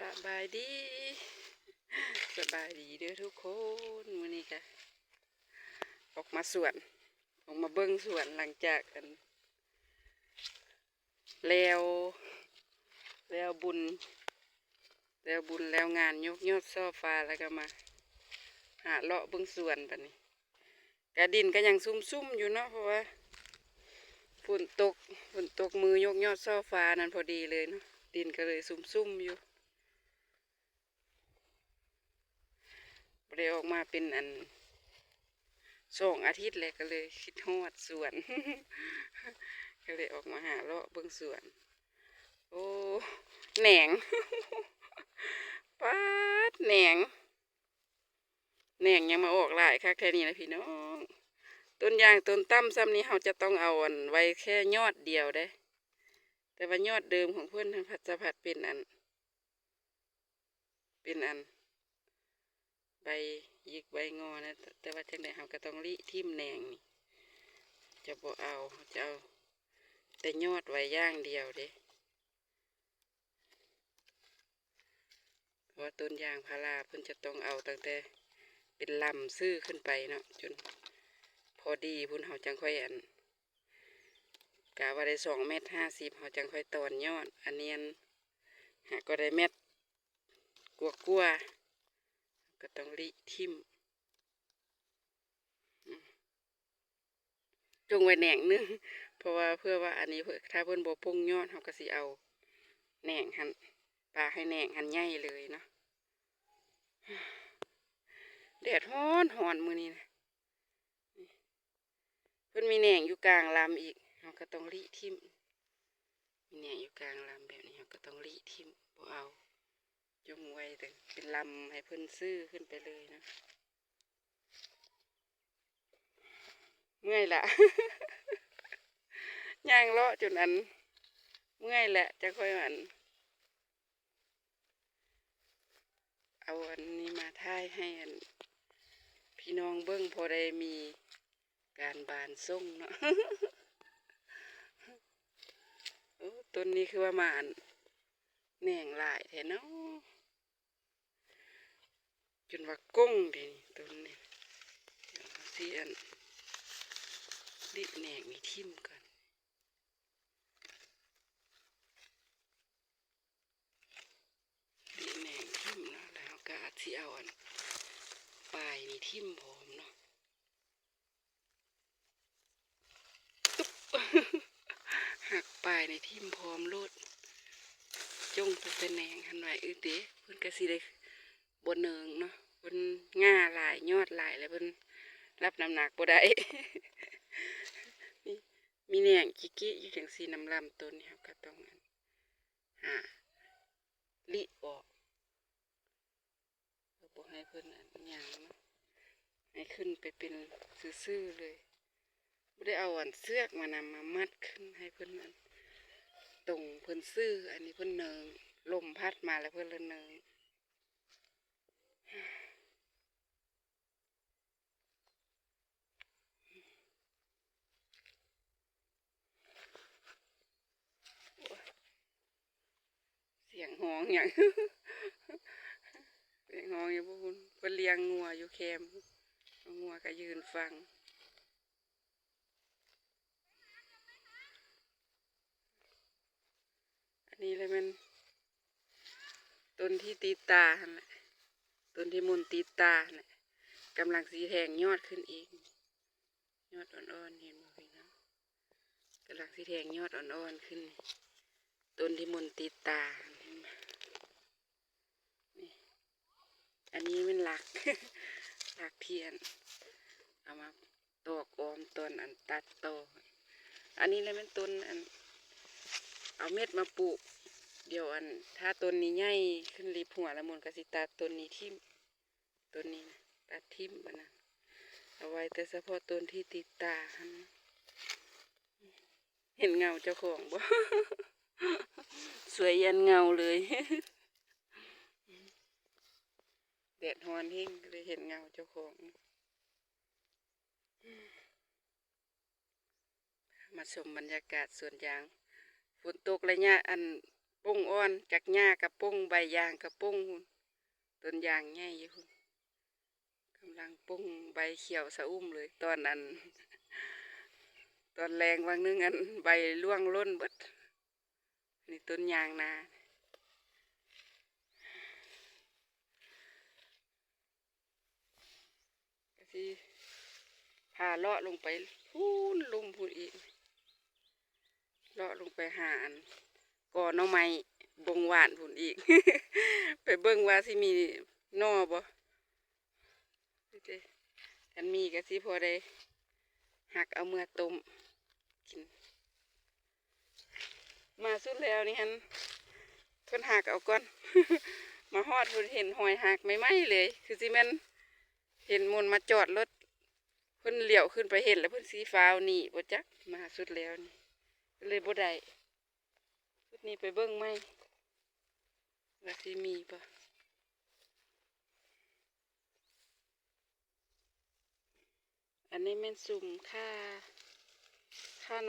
สบายดีสบายดีเด้อทุกคนวันนี้ค่ะออกมาสวนออกมาเบิ้งสวนหลังจากกันแล้วแล้วบุญแล้วงานยกยอดซ่อฟ้าแล้วก็มาหาเลาะเบิ้งสวนปะนี้กระดินก็ยังซุ่มๆอยู่เนาะเพราะว่าฝนตกมือยกยอดซ่อฟ้านั้นพอดีเลยเนาะดินก็เลยซุ่มๆอยู่เลยออกมาเป็นอัน2 อาทิตย์เลยก็เลยคิดฮอดสวน ก็เลยออกมาหาเลาะเบิ่งสวนโอ้แหนง ป๊าดแหนงยังมาออกหลายค่ะแค่นี้นะพี่น้องต้นยางต้นตั้มซ้ำนี้เราจะต้องเอาอันไว้แค่ยอดเดียวได้แต่ว่ายอดเดิมของเพื่อนพัดจะผัดเป็นอันใบหยิกใบงอนะแต่ว่าจังใดเราก็ต้องริทิ่มแหนงนี่จะบ่เอาจะเอาแต่ยอดไว้ย่างเดียวเด้เพราะต้นยางพาราเพิ่นจะต้องเอาตั้งแต่เป็นลำซื่อขึ้นไปเนาะจนพอดีพุ่นเขาจังค่อยกะว่าได้2.50 เมตรเขาจังค่อยตอนยอดอันเนียนหากก็ได้เม็ดกลัวก็ต้องริทิ่มจงไว้แหน่งนึงเพราะว่าเพื่อว่าอันนี้ถ้าเพิ่นบ่พุ่งยอดเขาก็สิเอาแหน่งหันปลาให้แหน่งหันใหญ่เลยเนาะแดดฮ้อนมื้อนี้นะเพิ่นมีแหน่งอยู่กลางลำอีกเราก็ต้องริทิ่มมีแหน่งอยู่กลางลำแบบนี้เราก็ต้องริทิ่มบ่เอาจงไว้แต่เป็นลำให้เพิ่นซื่อขึ้นไปเลยนะเมื่อยละ ย่างเลาะจนอันเมื่อยแหละจะค่อยเอาอันนี้มาท่ายให้อันพี่น้องเบิ้งพอได้มีการบานส่งเนาะ โอ้ต้นนี้คือว่ามาอันแหน่งหลายแท้เนาะจนว่าก้งดิต้นนี้ที่อันดิแหน่งมีทิ่มกันดิแหน่งทิ่มเนาะแล้วก็อาจสิเอาอันปลายนี่ทิ่มพร้อมเนาะ หักปลายในทิ่มพร้อมโลดจงเป็นแหนงหันไว้เด้เพิ่นก็สิได้บนเนิงเนาะเพิ่นง่าหลายยอดหลายแล้วเพิ่นรับน้ำหนักบ่ได้ นี่มีแหนงกิ๊ๆอยู่จังซี่น้ำลำต้นนี่ครับก็ต้องหาลิออกบ่ให้เพิ่นหยังเนาะให้ขึ้นไปเป็นซื่อๆเลยบ่ได้เอาเสือกมานำมามัดขึ้นให้เพิ่นตรงเพิ่นซื่ออันนี้เพิ่นเนิงลมพัดมาแล้วเพิ่นละเนิงเสียงห้องอย่าง เสียงห้องอยู่พวกคุณเพิ่นเลี้ยงงัวอยู่แคมป์งัวก็ยืนฟังอันนี้เลยมันต้นที่ตีตาหั่นแหละต้นที่มุนตีตาหั่นแหละกำลังสีแทงยอดขึ้นอีกยอดอ่อนๆเห็นบ่พี่น้องกำลังสีแทงยอดอ่อนๆขึ้นต้นที่มุนตีตานี่อันนี้มันหลัก หลักเทียนเอามาตอกออมต้นอันตัดโตอันนี้เลยมันต้นอันเอาเม็ดมาปลูกเดี๋ยวอันถ้าต้นนี้ใหญ่ขึ้นรีบหัวละมุนกสิตัดต้นนี้ทิ่มต้นนี้นะตัดทิ่มมันนะเอาไว้แต่เฉพาะต้นที่ติดตาเห็นเงาเจ้าของบ่ สวยยันเงาเลย แดดฮอนเฮงเลยเห็นเงาเจ้าของมาชมบรรยากาศสวนยางฝนตกระยะอันป ป้งอ่อนจากหญ้ากับป้งใบยางกับป้งต้นยางใหญ่อยู่กำลังป้งใบเขียวสะอุ้มเลยตอนนั้นตอนแรงวันนึงใบร่วงล้นเบิดนี่ต้นยางนาก็สิพาเลาะลงไปพูนลุมพูนอีกเลาะลงไปหาก่อหน่อไม้บงหวานพูนอีก ไปเบิ่งว่าสิมีหน่อบ่กันมีก็สิพอได้หักเอาเมื่อต้มกินมาสุดแล้วนี่ฮันเพิ่นหักเอาก่อน มาฮอดเพิ่นเห็นหอยหักไม่ไหมเลยคือสิแม่นเห็นมุนมาจอดรถเพิ่นเหลียวขึ้นไปเห็นแล้วเพิ่นสีฟ้าวนี่บ่จักมาสุดแล้วนี่เลยบ่ได้สุดนี้ไปเบิ่งไหมว่าสิมีบ่อันนี้แม่นสุ่มค่า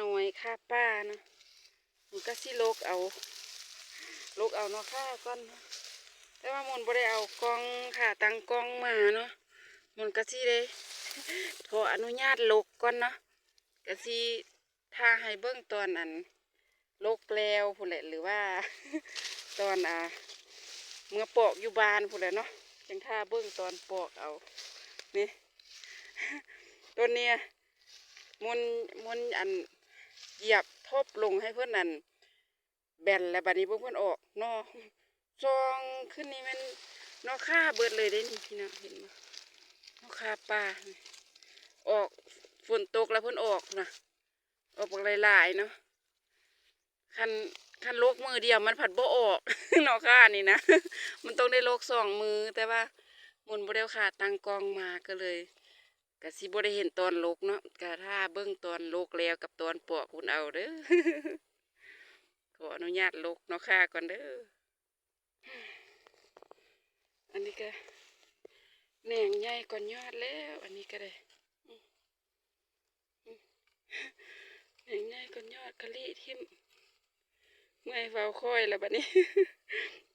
น้อยค่าป้านะมันก็สิโลกเอาเนาะค่าก่อนแต่ว่ามันบ่ได้เอากล้องค่ะตั้งกล้องมาเนาะมันก็สิได้ขออนุญาตลกก่อนเนาะก็สิถ้าให้เบิ่งตอนลกแล้วพู้นแหละหรือว่า ตอนเมื่อปอกอยู่บ้านพู้นแหละเนาะจังท่าเบิ่งตอนปอกเอานี่ ต้นเนี้ยมุนเหยียบทบลงให้เพื่อนแบนแล้วบัดนี้เพื่อนออกนอซองขึ้นนี่มันนอค่าเบิดเลยได้นี่พี่น้องเห็นไหมนอค่าปลาออกฝนตกแล้วเพื่อนออกนะออกหลายๆเนาะคันโลกมือเดียวมันผัดบ่ออก นอค่านี่นะ มันต้องได้โลก2 มือแต่ว่ามุนบ่ได้ขาตั้งกองมาก็เลยกะสิบ่ได้เห็นตอนโลกเนาะกะถ้าเบิ่งตอนโลกแล้วกับตอนปอกคุณเอาเด้อ ขออนุญาตโลกเนาะค่าก่อนเด้ออันนี้ก็แหน่งใหญ่ก่อนยอดแล้วอันนี้ก็ได้แหน่งใหญ่ก่อนยอดกะลิทิมเมื่อยเฝ้าคอยแล้วบัดนี้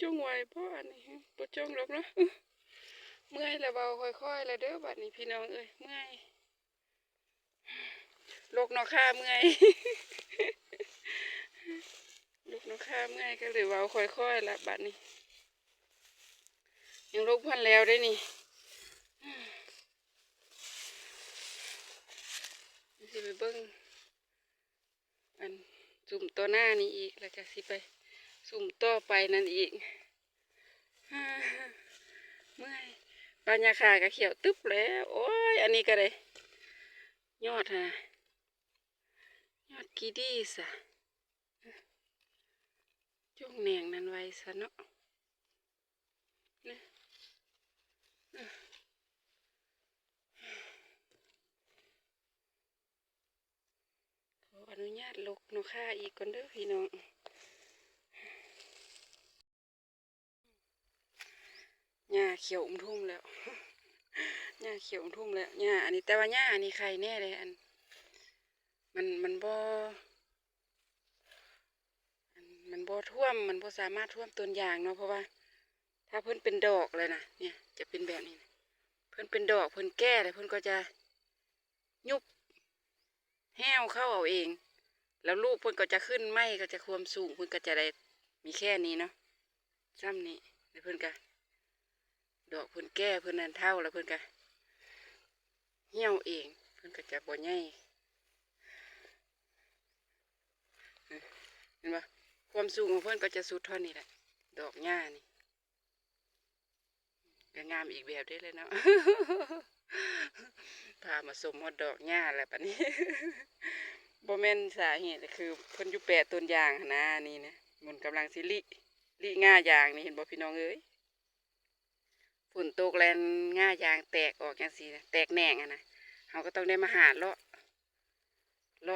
จ้งไว้พ่ออันนี้บ่จ้งหรอกเนาะเมื่อยแล้วเบาค่อยๆแล้วเด้อบัดนี้พี่น้องเอ้ยเมื่อยโลกเนาะค่าเมื่อย ลูกน้องข้ามง่ายก็เลยเว้าค่อยๆละบัดนี้ยังลูกพันแล้วได้นี่สิไปเบิ้งสุ่มตัวหน้านี้อีกแล้วก็สิไปสุ่มต่อไปนั่นอีกเมื่อยบรรยากาศก็เขียวตึ๊บแล้วโอ้ยอันนี้ก็เลยยอดฮะยอดกีดีสะจุงแหน่งนั้นไว้ซะเนาะขออนุญาตลกนกค่าอีกก่อนเด้อพี่น้องหญ้าเขียวทุ่มแล้วหญ้าเขียวทุ่มแล้วหญ้าอันนี้แต่ว่าหญ้าอันนี้ใครแน่เลยมันบ่ท่วมมันบ่สามารถท่วมต้นยางเนาะเพราะว่าถ้าเพิ่นเป็นดอกเลยนะเนี่ยจะเป็นแบบนี้เพิ่นเป็นดอกเพิ่นแก่เลยเพิ่นก็จะยุบแห้วเข้าเอาเองแล้วลูกเพิ่นก็จะขึ้นไม้ก็จะความสูงเพิ่นก็จะได้มีแค่นี้เนาะซ้ำนี้แล้วเพิ่นก็ดอกเพิ่นแก่เพิ่นนั่นเท่าแล้วเพิ่นก็เหี่ยวเองเพิ่นก็จะบ่ใหญ่เห็นปะความสูงของเพิ่นก็จะสุดเท่านี้แหละดอกหญ้านี่ก็งามอีกแบบได้เลยเนาะ พามาสมมดดอกหญ้าแล้วปะนี้ บ่แม่นสาเหตุคือเพิ่นอยู่แปะต้นยางนะนี่นะมันกำลังสิลิง่ายางนี่เห็นบ่พี่น้องเอ้ยฝนตกแลนง่ายางแตกออกจังซี่นะแตกแหน่งนะเราก็ต้องได้มาหาเลาะ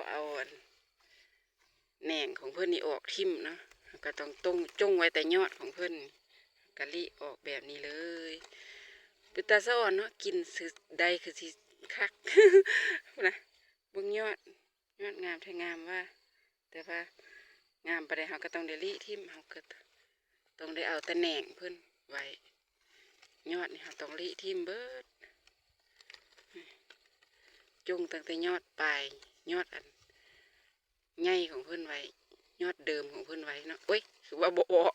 เอาแหน่งของเพิ่นนี่ออกทิ่มเนาะก็ต้องจงไว้แต่ยอดของเพิ่นกะลิออกแบบนี้เลยเป็นตาสะอ่อนเนาะกินคือใดคือสิคัก นะเบิ่งยอดงามแท้งามว่าแต่ว่าง งามไปได้เขาก็ต้องได้ลิทิมเขาก็ต้องได้เอาแต่แหน่งเพิ่นไว้ยอดนี่เขาต้องลิทิมเบิดจุงตั้งแต่ยอดปลายยอดอันใหญ่ของเพิ่นไว้ยอดเดิมของเพิ่นไว้เนาะเอ้ยคือว่าบ่ออก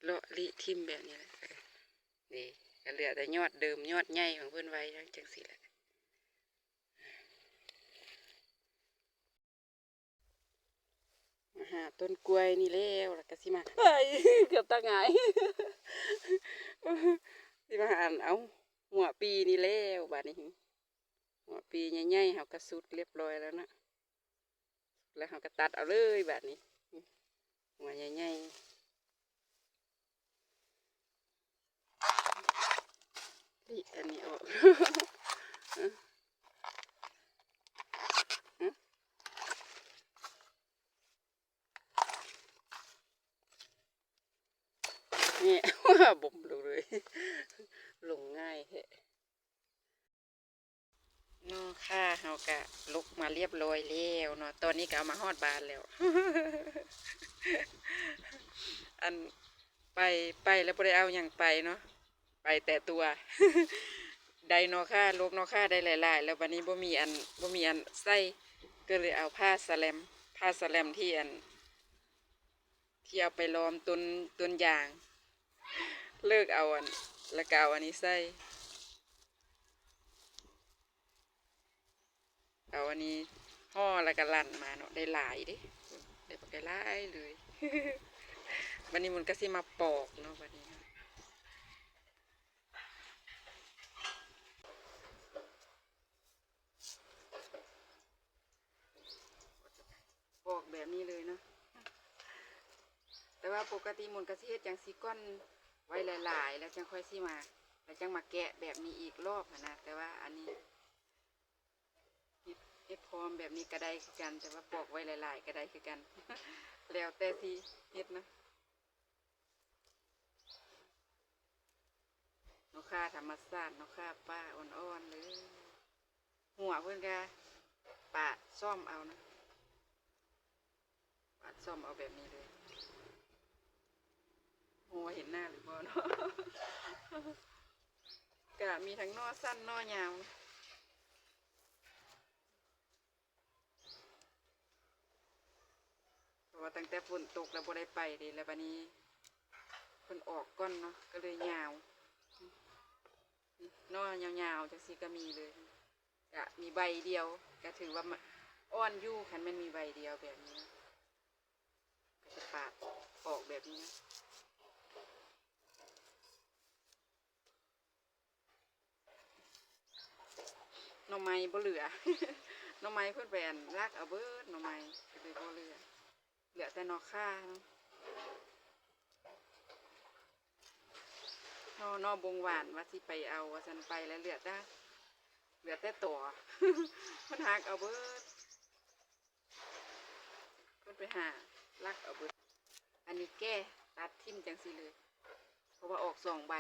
เลาะลิทิมแบบนี้แหละนี่ก็เหลือแต่ยอดเดิมยอดใหญ่ของเพิ่นไว้จังสิแหละหาต้นกล้วยนี่แล้วก็สิมาเฮ้ยเกือบตาหงายสิมาอ่านเอาหัวปีนี่แล้วบัดนี้หัวปีใหญ่ๆเขาก็สุดเรียบร้อยแล้วนะแล้วเขาก็ตัดเอาเลยบัดนี้หัวใหญ่ๆนี่อันนี้ออกนี่ว่าบ่มลงเลยลงง่ายแท้นอค่ะเขาก็ลุกมาเรียบร้อยแล้วเนาะตอนนี้ก็เอามาฮอดบานแล้ว อันไปแล้วบ่ได้เอาอย่างไปเนาะไปแต่ตัว ได้นอค่าลูกนอค่าได้หลายๆแล้ววันนี้บ่มีอันใส่ก็เลยเอาผ้าสแลมที่อันที่เอาไปล้อมต้นยางเลิกเอาอันแล้วก็เอาอันนี้ใส่เอาอันนี้ห่อแล้วก็ลั่นมาเนาะได้หลายดิได้ปากได้หลายเลย วันนี้มันก็สิมาปอกเนาะวันนี้ปอกแบบนี้เลยเนาะแต่ว่าปกติมันก็สิเฮ็ดจังสิก้อนไว้หลายๆแล้วจังค่อยสิมาแล้วจังมาแกะแบบนี้อีกรอบนะแต่ว่าอันนี้เฮ็ดพร้อมแบบนี้ก็ได้คือกันแต่ว่าปอกไว้หลายๆก็ได้คือกัน แล้วแต่สิเฮ็ดนะนกข่าธรรมชาตินกข่าป้าอ่อนๆเลยหัวเพื่อนก็ปาดซ่อมเอานะปาดซ่อมเอาแบบนี้เลยหัวเห็นหน้าหรือเปล่าเนาะ ก็มีทั้งนอสั้นนอยาวเพราะว่าตั้งแต่ฝนตกแล้วบ่ได้ไปเลยแล้ววันนี้เพิ่นออกก้อนเนาะก็เลยยาวนอยาวๆจังซี่ก็มีเลยก็มีใบเดียวก็ถือว่าอ่อนยู่คันมันมีใบเดียวแบบนี้ก็จะปาดออกแบบนี้นะหน่อไม้บ่เหลือ หน่อไม้เพิ่นไปอันรักเอาเบิดหน่อไม้ก็เลยบ่เหลือแต่หน่อข่าเนาะนอบงหวานว่าสิไปเอาว่าฉันไปแล้วเหลือแต่ตัว มันหักเอาเบิดเพิ่นไปหาลักเอาเบิดอันนี้แก้ตัดทิ่มจังสิเลยเพราะว่าออก2 ใบ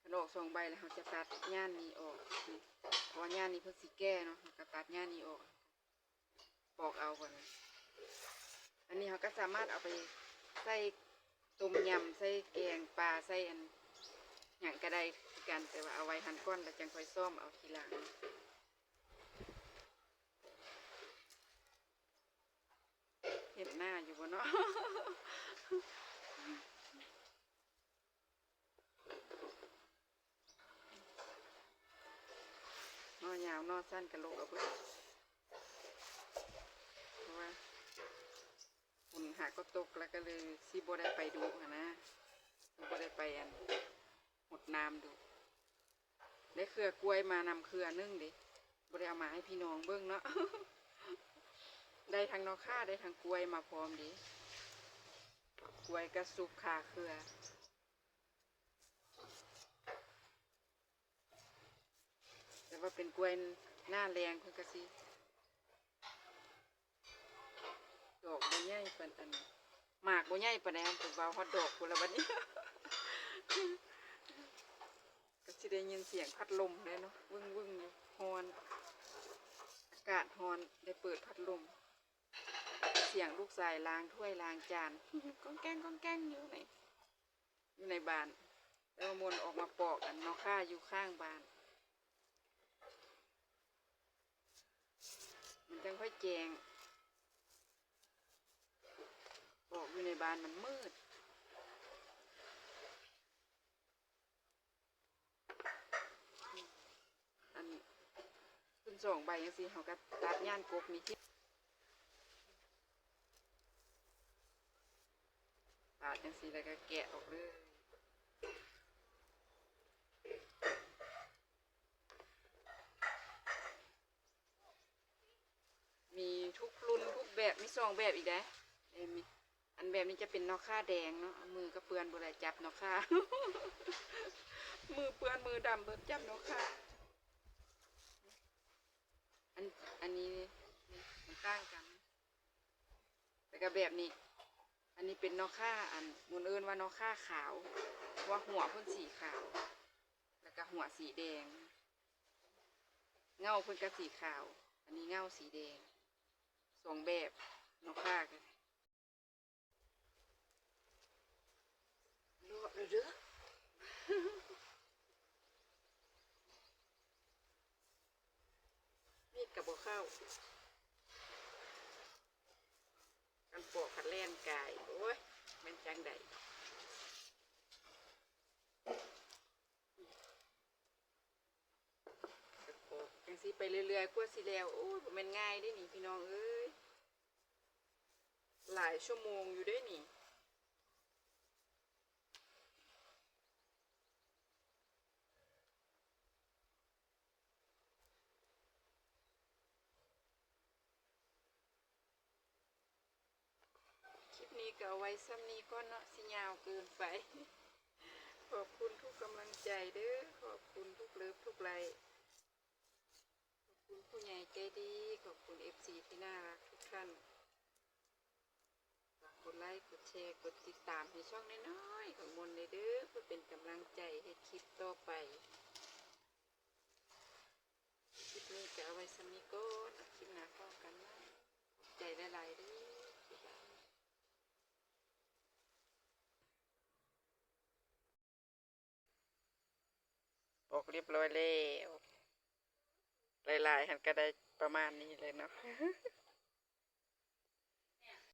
มันออก2 ใบแล้วเขาจะตัดย่านนี้ออกนี่เพราะว่าย่านนี้เพิ่นสิแก้เนาะก็ตัดย่านนี้ออกปอกเอาก่อนอันนี้เขาก็สามารถเอาไปใส่ต้มยำใส่แกงปลาใส่อันอย่างก็ได้กันแต่ว่าเอาไว้หั่นก้อนแล้วจังค่อยซ่อมเอาทีหลังเห็นหน้าอยู่บนเนาะ นอยาวนอสั้นกันลงเอาเพื่อเพราะว่าฝุ่นหาก็ตกแล้วก็เลยซีโบได้ไปดูนะซีโบได้ไปอันหดน้ำดูได้เครือกล้วยมานำเครือนึ่งดิบได้เอามาให้พี่น้องเบิ้งเนาะ ได้ทางนอค่าได้ทางกล้วยมาพร้อมดิกล้วยกระสุกขาเครือแต่ว่าเป็นกล้วยหน้าแรงคุณกะซีดอกบ่ใหญ่ปานอันหมากบ่ใหญ่ปานใดผมว่าฮอดดอกพุ่นละบัดนี้ ก็สิได้ยินเสียงพัดลมเลยเนาะวึ่งอยู่ฮอนอ ากาศร้อนได้เปิดพัดลมเสียงลูกชายล้างถ้วยล้างจานก้องแก้งก้องแก้งอยู่ในบ้านแล้วมนออกมาปอกกันนอกค่าอยู่ข้างบ้านมันจังค่อยแจงปอกอยู่ในบ้านมันมืดอันขึ้น2 ใบยังสิเขาก็ตัดย่านกกนี่ที่ปาดยังสิแล้วก็แกะออกเลยมีทุกรุ่นทุกแบบมี2 แบบอีกนะมีอันแบบนี้จะเป็นนอกค่าแดงเนาะมือก็เปื้อนบ่ได้จับนอกค่า มือเปื้อนมือดำเบิดจับนอกค่าอันนี้มันต่างกันแต่ก็แบบนี้อันนี้เป็นนอกค่าอันมุนเอิญว่านอกค่าขาวว่าหัวเพิ่นสีขาวแล้วก็หัวสีแดงเงาเพิ่นก็สีขาวอันนี้เงาสีแดง2 แบบนอกค่ากันลวกเลยเด้อ มีดกับบ่เข้ากันปอกขัดแล่นกายโอ้ยมันจังใดกันปอกจังสิไปเรื่อยๆกว่าสิแล้วโอ้ยบ่แม่นง่ายเด้นี่พี่น้องเอ้ยหลายชั่วโมงอยู่เด้นี่คลิปนี้ก็เอาไว้ซ้ำนี้ก่อนเนาะสิยาวเกินไปขอบคุณทุกกำลังใจเด้อขอบคุณทุกเลิฟทุกไลค์ขอบคุณผู้ใหญ่ใจดีขอบคุณ FC ที่น่ารักทุกท่านกดไลค์กดแชร์กดติดตามให้ช่องน้อยๆของมนเลยเด้อเพื่อเป็นกำลังใจให้คลิปต่อไปคลิปนี้จะเอาไว้ซ้ำนี้ก่อนคลิปหน้าพบกันนะใจหลายๆเด้อออกเรียบร้อยแล้วหลายๆหันก็ได้ประมาณนี้เลยเนาะ